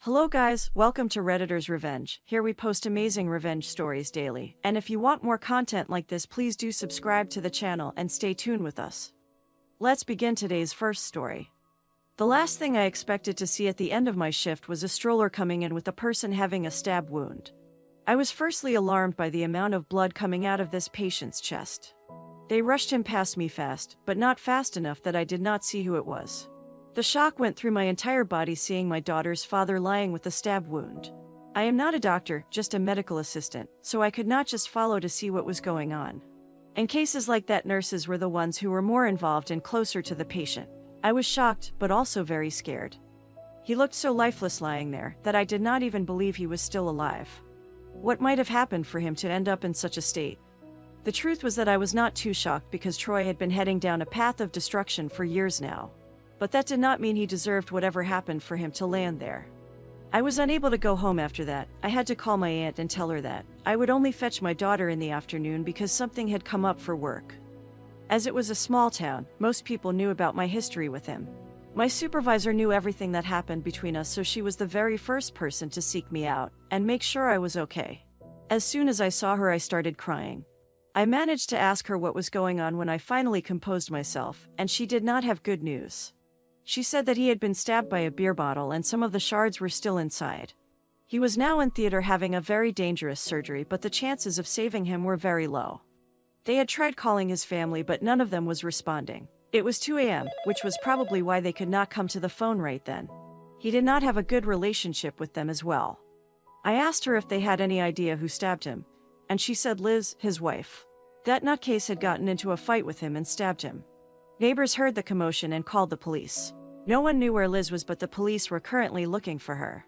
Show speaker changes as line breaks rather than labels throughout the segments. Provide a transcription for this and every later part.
Hello guys, welcome to Redditor's Revenge. Here we post amazing revenge stories daily, and if you want more content like this, please do subscribe to the channel and stay tuned with us. Let's begin today's first story. The last thing I expected to see at the end of my shift was a stroller coming in with a person having a stab wound. I was firstly alarmed by the amount of blood coming out of this patient's chest. They rushed him past me fast, but not fast enough that I did not see who it was. The shock went through my entire body seeing my daughter's father lying with a stab wound. I am not a doctor, just a medical assistant, so I could not just follow to see what was going on. In cases like that, nurses were the ones who were more involved and closer to the patient. I was shocked, but also very scared. He looked so lifeless lying there that I did not even believe he was still alive. What might have happened for him to end up in such a state? The truth was that I was not too shocked because Troy had been heading down a path of destruction for years now. But that did not mean he deserved whatever happened for him to land there. I was unable to go home after that. I had to call my aunt and tell her that I would only fetch my daughter in the afternoon because something had come up for work. As it was a small town, most people knew about my history with him. My supervisor knew everything that happened between us, so she was the very first person to seek me out and make sure I was okay. As soon as I saw her, I started crying. I managed to ask her what was going on when I finally composed myself, and she did not have good news. She said that he had been stabbed by a beer bottle and some of the shards were still inside. He was now in theater having a very dangerous surgery, but the chances of saving him were very low. They had tried calling his family, but none of them was responding. It was 2 a.m., which was probably why they could not come to the phone right then. He did not have a good relationship with them as well. I asked her if they had any idea who stabbed him, and she said Liz, his wife. That nutcase had gotten into a fight with him and stabbed him. Neighbors heard the commotion and called the police. No one knew where Liz was, but the police were currently looking for her.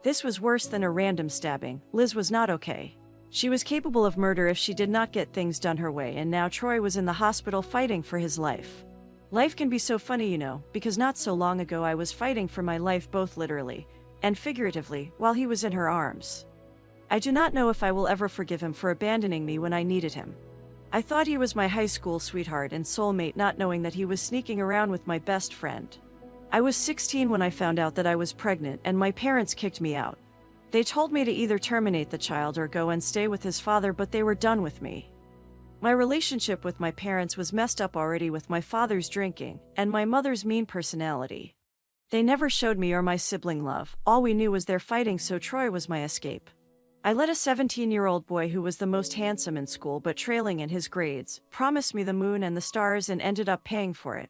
This was worse than a random stabbing. Liz was not okay. She was capable of murder if she did not get things done her way, and now Troy was in the hospital fighting for his life. Life can be so funny, you know, because not so long ago I was fighting for my life both literally and figuratively while he was in her arms. I do not know if I will ever forgive him for abandoning me when I needed him. I thought he was my high school sweetheart and soulmate, not knowing that he was sneaking around with my best friend. I was 16 when I found out that I was pregnant, and my parents kicked me out. They told me to either terminate the child or go and stay with his father, but they were done with me. My relationship with my parents was messed up already with my father's drinking and my mother's mean personality. They never showed me or my sibling love. All we knew was their fighting, so Troy was my escape. I let a 17-year-old boy who was the most handsome in school but trailing in his grades promise me the moon and the stars and ended up paying for it.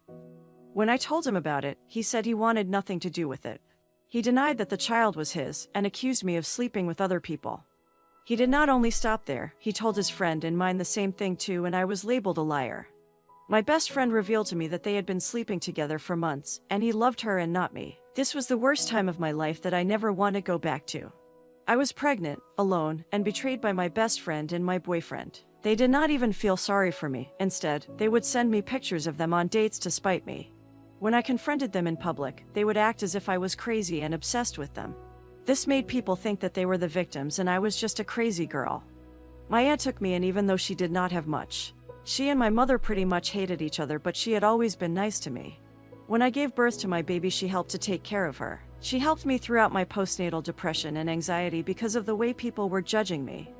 When I told him about it, he said he wanted nothing to do with it. He denied that the child was his and accused me of sleeping with other people. He did not only stop there, he told his friend and mine the same thing too, and I was labeled a liar. My best friend revealed to me that they had been sleeping together for months, and he loved her and not me. This was the worst time of my life that I never want to go back to. I was pregnant, alone, and betrayed by my best friend and my boyfriend. They did not even feel sorry for me. Instead, they would send me pictures of them on dates to spite me. When I confronted them in public, they would act as if I was crazy and obsessed with them. This made people think that they were the victims and I was just a crazy girl. My aunt took me in even though she did not have much. She and my mother pretty much hated each other, but she had always been nice to me. When I gave birth to my baby, she helped to take care of her. She helped me throughout my postnatal depression and anxiety because of the way people were judging me.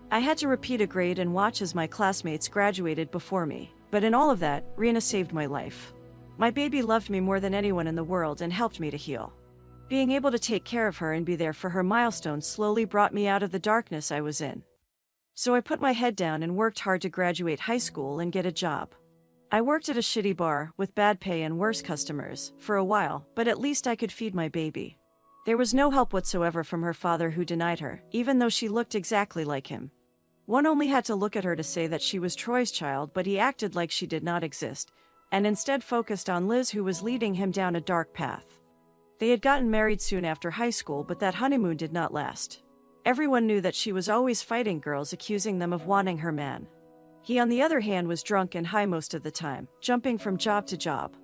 I had to repeat a grade and watch as my classmates graduated before me. But in all of that, Rena saved my life. My baby loved me more than anyone in the world and helped me to heal. Being able to take care of her and be there for her milestones slowly brought me out of the darkness I was in. So I put my head down and worked hard to graduate high school and get a job. I worked at a shitty bar, with bad pay and worse customers, for a while, but at least I could feed my baby. There was no help whatsoever from her father, who denied her, even though she looked exactly like him. One only had to look at her to say that she was Troy's child, but he acted like she did not exist, and instead focused on Liz, who was leading him down a dark path. They had gotten married soon after high school, but that honeymoon did not last. Everyone knew that she was always fighting girls, accusing them of wanting her man. He, on the other hand, was drunk and high most of the time, jumping from job to job.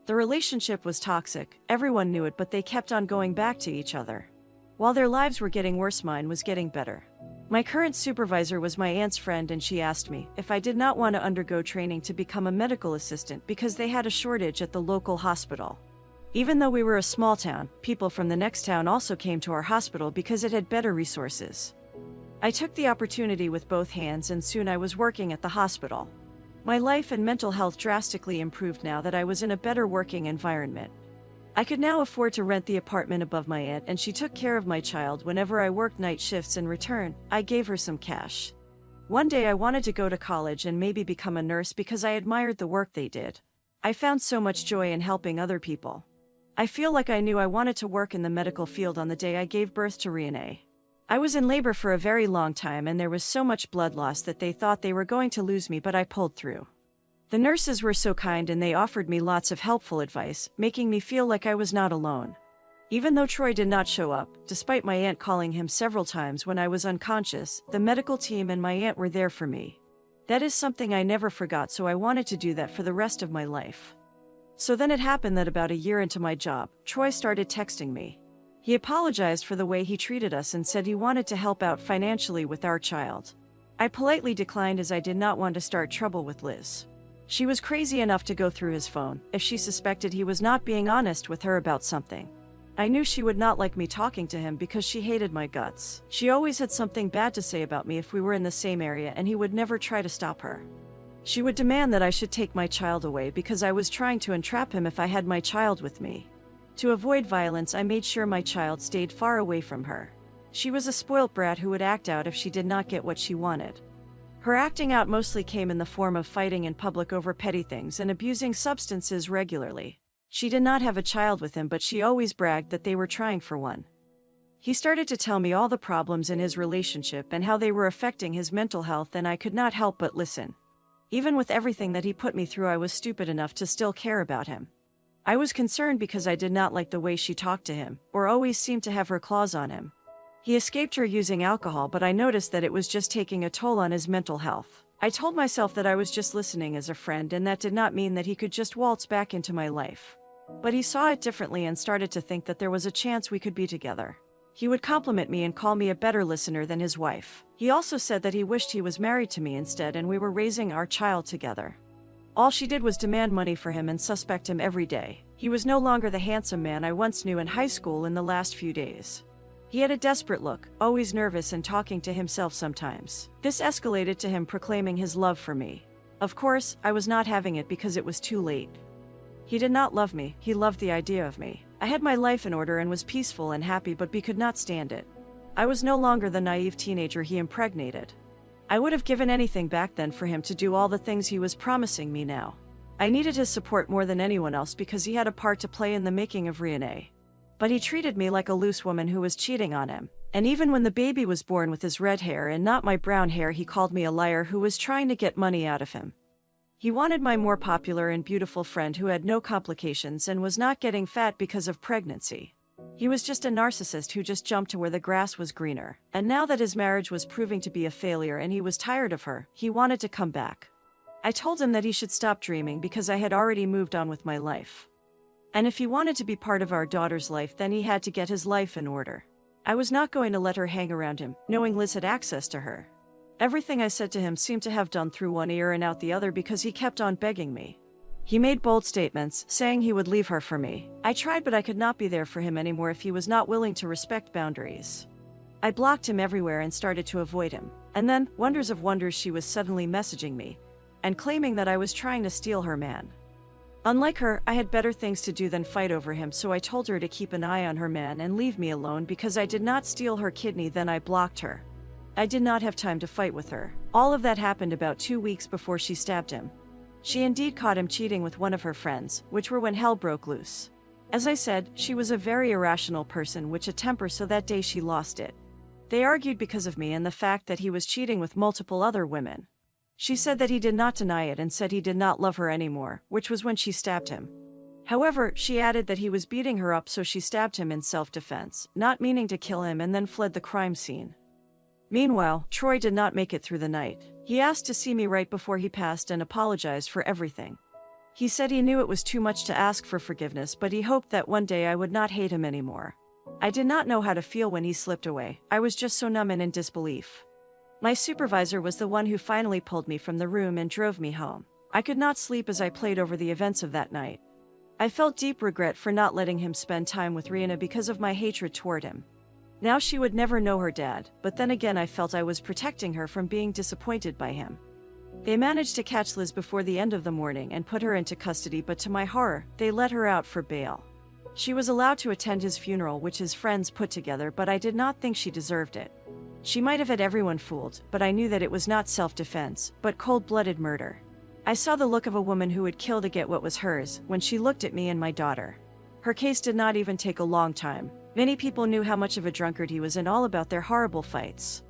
The relationship was toxic, everyone knew it, but they kept on going back to each other. While their lives were getting worse, mine was getting better. My current supervisor was my aunt's friend, and she asked me if I did not want to undergo training to become a medical assistant because they had a shortage at the local hospital. Even though we were a small town, people from the next town also came to our hospital because it had better resources. I took the opportunity with both hands and soon I was working at the hospital. My life and mental health drastically improved now that I was in a better working environment. I could now afford to rent the apartment above my aunt and she took care of my child whenever I worked night shifts. In return, I gave her some cash. One day I wanted to go to college and maybe become a nurse because I admired the work they did. I found so much joy in helping other people. I feel like I knew I wanted to work in the medical field on the day I gave birth to Renee. I was in labor for a very long time and there was so much blood loss that they thought they were going to lose me, but I pulled through. The nurses were so kind and they offered me lots of helpful advice, making me feel like I was not alone. Even though Troy did not show up, despite my aunt calling him several times when I was unconscious, the medical team and my aunt were there for me. That is something I never forgot, so I wanted to do that for the rest of my life. So then it happened that about a year into my job, Troy started texting me. He apologized for the way he treated us and said he wanted to help out financially with our child. I politely declined as I did not want to start trouble with Liz. She was crazy enough to go through his phone if she suspected he was not being honest with her about something. I knew she would not like me talking to him because she hated my guts. She always had something bad to say about me if we were in the same area and he would never try to stop her. She would demand that I should take my child away because I was trying to entrap him if I had my child with me. To avoid violence, I made sure my child stayed far away from her. She was a spoilt brat who would act out if she did not get what she wanted. Her acting out mostly came in the form of fighting in public over petty things and abusing substances regularly. She did not have a child with him, but she always bragged that they were trying for one. He started to tell me all the problems in his relationship and how they were affecting his mental health, and I could not help but listen. Even with everything that he put me through, I was stupid enough to still care about him. I was concerned because I did not like the way she talked to him, or always seemed to have her claws on him. He escaped her using alcohol, but I noticed that it was just taking a toll on his mental health. I told myself that I was just listening as a friend, and that did not mean that he could just waltz back into my life. But he saw it differently and started to think that there was a chance we could be together. He would compliment me and call me a better listener than his wife. He also said that he wished he was married to me instead and we were raising our child together. All she did was demand money for him and suspect him every day. He was no longer the handsome man I once knew in high school in the last few days. He had a desperate look, always nervous and talking to himself sometimes. This escalated to him proclaiming his love for me. Of course, I was not having it because it was too late. He did not love me, he loved the idea of me. I had my life in order and was peaceful and happy, but B could not stand it. I was no longer the naive teenager he impregnated. I would have given anything back then for him to do all the things he was promising me now. I needed his support more than anyone else because he had a part to play in the making of Renee. But he treated me like a loose woman who was cheating on him. And even when the baby was born with his red hair and not my brown hair, he called me a liar who was trying to get money out of him. He wanted my more popular and beautiful friend who had no complications and was not getting fat because of pregnancy. He was just a narcissist who just jumped to where the grass was greener. And now that his marriage was proving to be a failure and he was tired of her, he wanted to come back. I told him that he should stop dreaming because I had already moved on with my life. And if he wanted to be part of our daughter's life, then he had to get his life in order. I was not going to let her hang around him, knowing Liz had access to her. Everything I said to him seemed to have done through one ear and out the other because he kept on begging me. He made bold statements, saying he would leave her for me. I tried, but I could not be there for him anymore if he was not willing to respect boundaries. I blocked him everywhere and started to avoid him. And then, wonders of wonders, she was suddenly messaging me and claiming that I was trying to steal her man. Unlike her, I had better things to do than fight over him, so I told her to keep an eye on her man and leave me alone because I did not steal her kidney. Then I blocked her. I did not have time to fight with her. All of that happened about 2 weeks before she stabbed him. She indeed caught him cheating with one of her friends, which were when hell broke loose. As I said, she was a very irrational person, which a temper, so that day she lost it. They argued because of me and the fact that he was cheating with multiple other women. She said that he did not deny it and said he did not love her anymore, which was when she stabbed him. However, she added that he was beating her up, so she stabbed him in self-defense, not meaning to kill him, and then fled the crime scene. Meanwhile, Troy did not make it through the night. He asked to see me right before he passed and apologized for everything. He said he knew it was too much to ask for forgiveness, but he hoped that one day I would not hate him anymore. I did not know how to feel when he slipped away. I was just so numb and in disbelief. My supervisor was the one who finally pulled me from the room and drove me home. I could not sleep as I played over the events of that night. I felt deep regret for not letting him spend time with Rihanna because of my hatred toward him. Now she would never know her dad, but then again I felt I was protecting her from being disappointed by him. They managed to catch Liz before the end of the morning and put her into custody, but to my horror, they let her out for bail. She was allowed to attend his funeral, which his friends put together, but I did not think she deserved it. She might have had everyone fooled, but I knew that it was not self-defense, but cold-blooded murder. I saw the look of a woman who would kill to get what was hers when she looked at me and my daughter. Her case did not even take a long time. Many people knew how much of a drunkard he was and all about their horrible fights.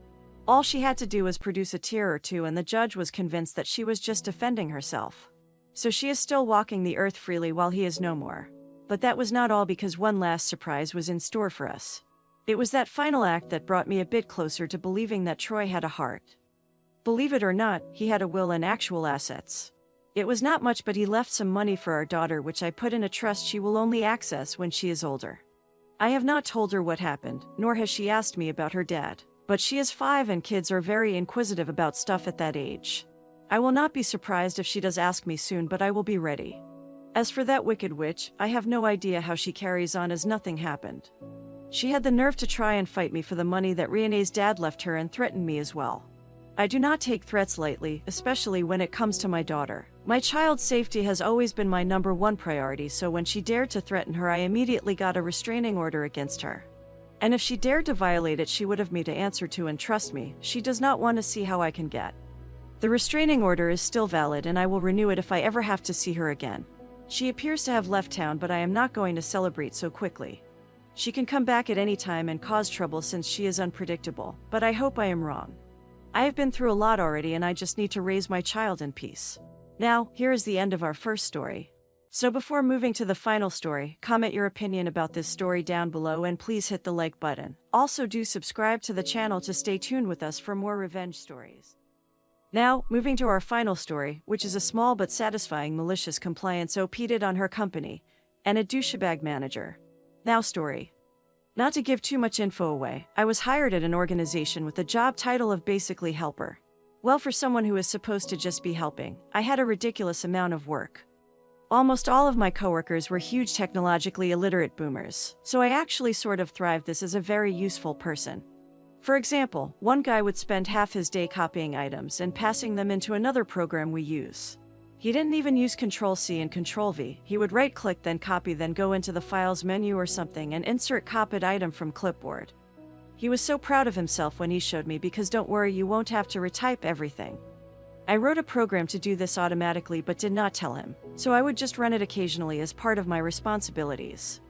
All she had to do was produce a tear or two and the judge was convinced that she was just defending herself. So she is still walking the earth freely while he is no more. But that was not all, because one last surprise was in store for us. It was that final act that brought me a bit closer to believing that Troy had a heart. Believe it or not, he had a will and actual assets. It was not much, but he left some money for our daughter, which I put in a trust she will only access when she is older. I have not told her what happened, nor has she asked me about her dad, but she is 5 and kids are very inquisitive about stuff at that age. I will not be surprised if she does ask me soon, but I will be ready. As for that wicked witch, I have no idea how she carries on as nothing happened. She had the nerve to try and fight me for the money that Rihanna's dad left her and threatened me as well. I do not take threats lightly, especially when it comes to my daughter. My child's safety has always been my #1 priority, so when she dared to threaten her, I immediately got a restraining order against her. And if she dared to violate it, she would have me to answer to, and trust me, she does not want to see how I can get. The restraining order is still valid and I will renew it if I ever have to see her again. She appears to have left town, but I am not going to celebrate so quickly. She can come back at any time and cause trouble since she is unpredictable, but I hope I am wrong. I have been through a lot already and I just need to raise my child in peace. Now, here is the end of our first story. So before moving to the final story, comment your opinion about this story down below and please hit the like button. Also do subscribe to the channel to stay tuned with us for more revenge stories. Now, moving to our final story, which is a small but satisfying malicious compliance OP did on her company, and a douchebag manager. Now story. Not to give too much info away, I was hired at an organization with the job title of basically helper. Well, for someone who is supposed to just be helping, I had a ridiculous amount of work. Almost all of my coworkers were huge technologically illiterate boomers, so I actually sort of thrived this as a very useful person. For example, one guy would spend half his day copying items and passing them into another program we use. He didn't even use Ctrl-C and Ctrl-V, he would right-click then copy, then go into the Files menu or something and insert copied item from clipboard. He was so proud of himself when he showed me, because don't worry, you won't have to retype everything. I wrote a program to do this automatically but did not tell him, so I would just run it occasionally as part of my responsibilities.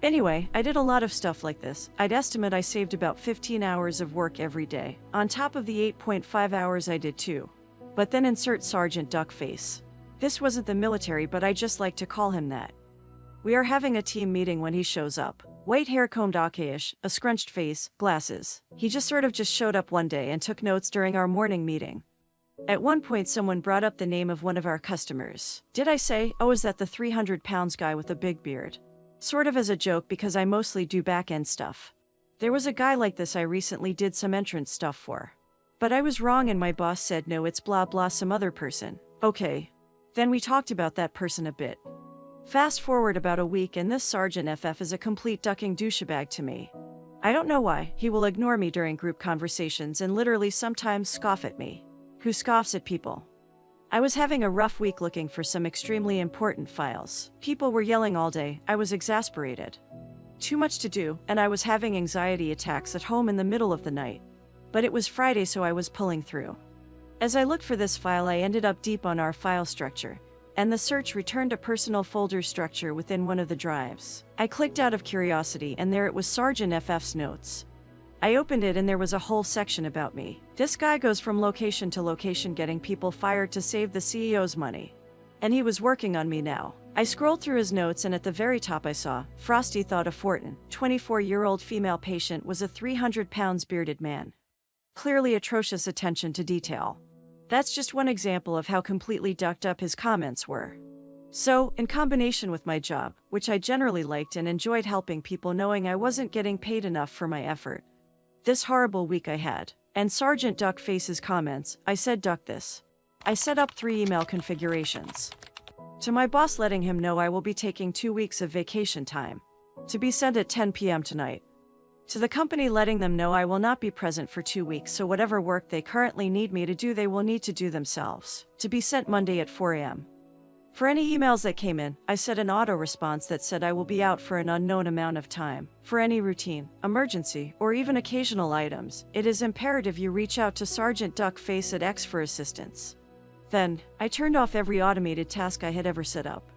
Anyway, I did a lot of stuff like this. I'd estimate I saved about 15 hours of work every day, on top of the 8.5 hours I did too. But then insert Sergeant Duckface. This wasn't the military, but I just like to call him that. We are having a team meeting when he shows up. White hair, combed okayish, a scrunched face, glasses. He just showed up one day and took notes during our morning meeting. At one point someone brought up the name of one of our customers. Did I say, oh, is that the 300 pounds guy with a big beard? Sort of as a joke, because I mostly do back-end stuff. There was a guy like this I recently did some entrance stuff for. But I was wrong and my boss said no, it's blah blah some other person. Okay. Then we talked about that person a bit. Fast forward about a week and this Sergeant FF is a complete ducking douchebag to me. I don't know why, he will ignore me during group conversations and literally sometimes scoff at me. Who scoffs at people? I was having a rough week looking for some extremely important files. People were yelling all day, I was exasperated. Too much to do, and I was having anxiety attacks at home in the middle of the night. But it was Friday, so I was pulling through. As I looked for this file, I ended up deep on our file structure, and the search returned a personal folder structure within one of the drives. I clicked out of curiosity and there it was, Sergeant FF's notes. I opened it and there was a whole section about me. This guy goes from location to location getting people fired to save the CEO's money. And he was working on me now. I scrolled through his notes and at the very top I saw, Frosty thought a Fortin, 24-year-old female patient was a 300 pounds bearded man. Clearly atrocious attention to detail. That's just one example of how completely ducked up his comments were. So, in combination with my job, which I generally liked and enjoyed helping people, knowing I wasn't getting paid enough for my effort. This horrible week I had. And Sergeant Duckface's comments, I said duck this. I set up 3 email configurations. To my boss, letting him know I will be taking 2 weeks of vacation time. To be sent at 10 p.m. tonight. To the company, letting them know I will not be present for 2 weeks, so whatever work they currently need me to do, they will need to do themselves. To be sent Monday at 4 a.m. For any emails that came in, I set an auto response that said I will be out for an unknown amount of time. For any routine, emergency, or even occasional items, it is imperative you reach out to Sergeant Duckface at X for assistance. Then, I turned off every automated task I had ever set up.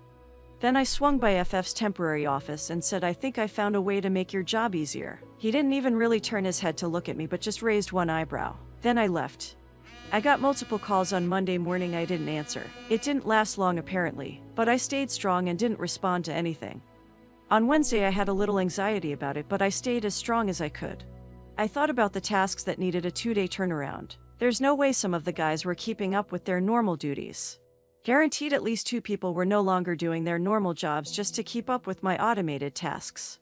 Then I swung by FF's temporary office and said, I think I found a way to make your job easier. He didn't even really turn his head to look at me, but just raised one eyebrow. Then I left. I got multiple calls on Monday morning I didn't answer. It didn't last long apparently, but I stayed strong and didn't respond to anything. On Wednesday I had a little anxiety about it, but I stayed as strong as I could. I thought about the tasks that needed a 2-day turnaround. There's no way some of the guys were keeping up with their normal duties. Guaranteed at least 2 people were no longer doing their normal jobs just to keep up with my automated tasks.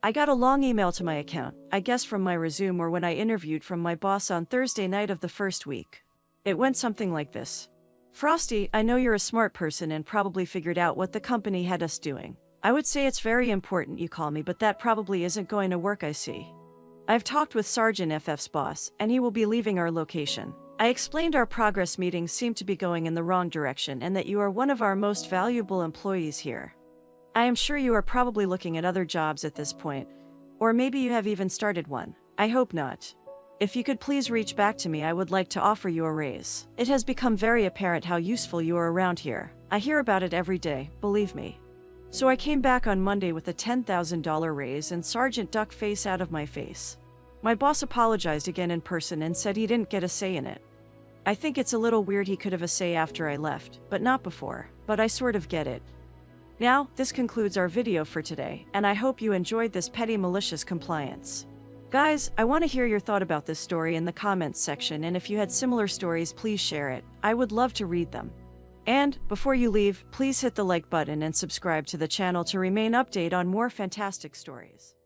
I got a long email to my account, I guess from my resume or when I interviewed, from my boss on Thursday night of the first week. It went something like this. Frosty, I know you're a smart person and probably figured out what the company had us doing. I would say it's very important you call me, but that probably isn't going to work, I see. I've talked with Sergeant FF's boss, and he will be leaving our location. I explained our progress meetings seem to be going in the wrong direction and that you are one of our most valuable employees here. I am sure you are probably looking at other jobs at this point, or maybe you have even started one. I hope not. If you could please reach back to me, I would like to offer you a raise. It has become very apparent how useful you are around here. I hear about it every day, believe me. So I came back on Monday with a $10,000 raise and Sergeant Duckface out of my face. My boss apologized again in person and said he didn't get a say in it. I think it's a little weird he could have a say after I left, but not before, but I sort of get it. Now, this concludes our video for today, and I hope you enjoyed this petty malicious compliance. Guys, I want to hear your thought about this story in the comments section, and if you had similar stories, please share it. I would love to read them. And, before you leave, please hit the like button and subscribe to the channel to remain updated on more fantastic stories.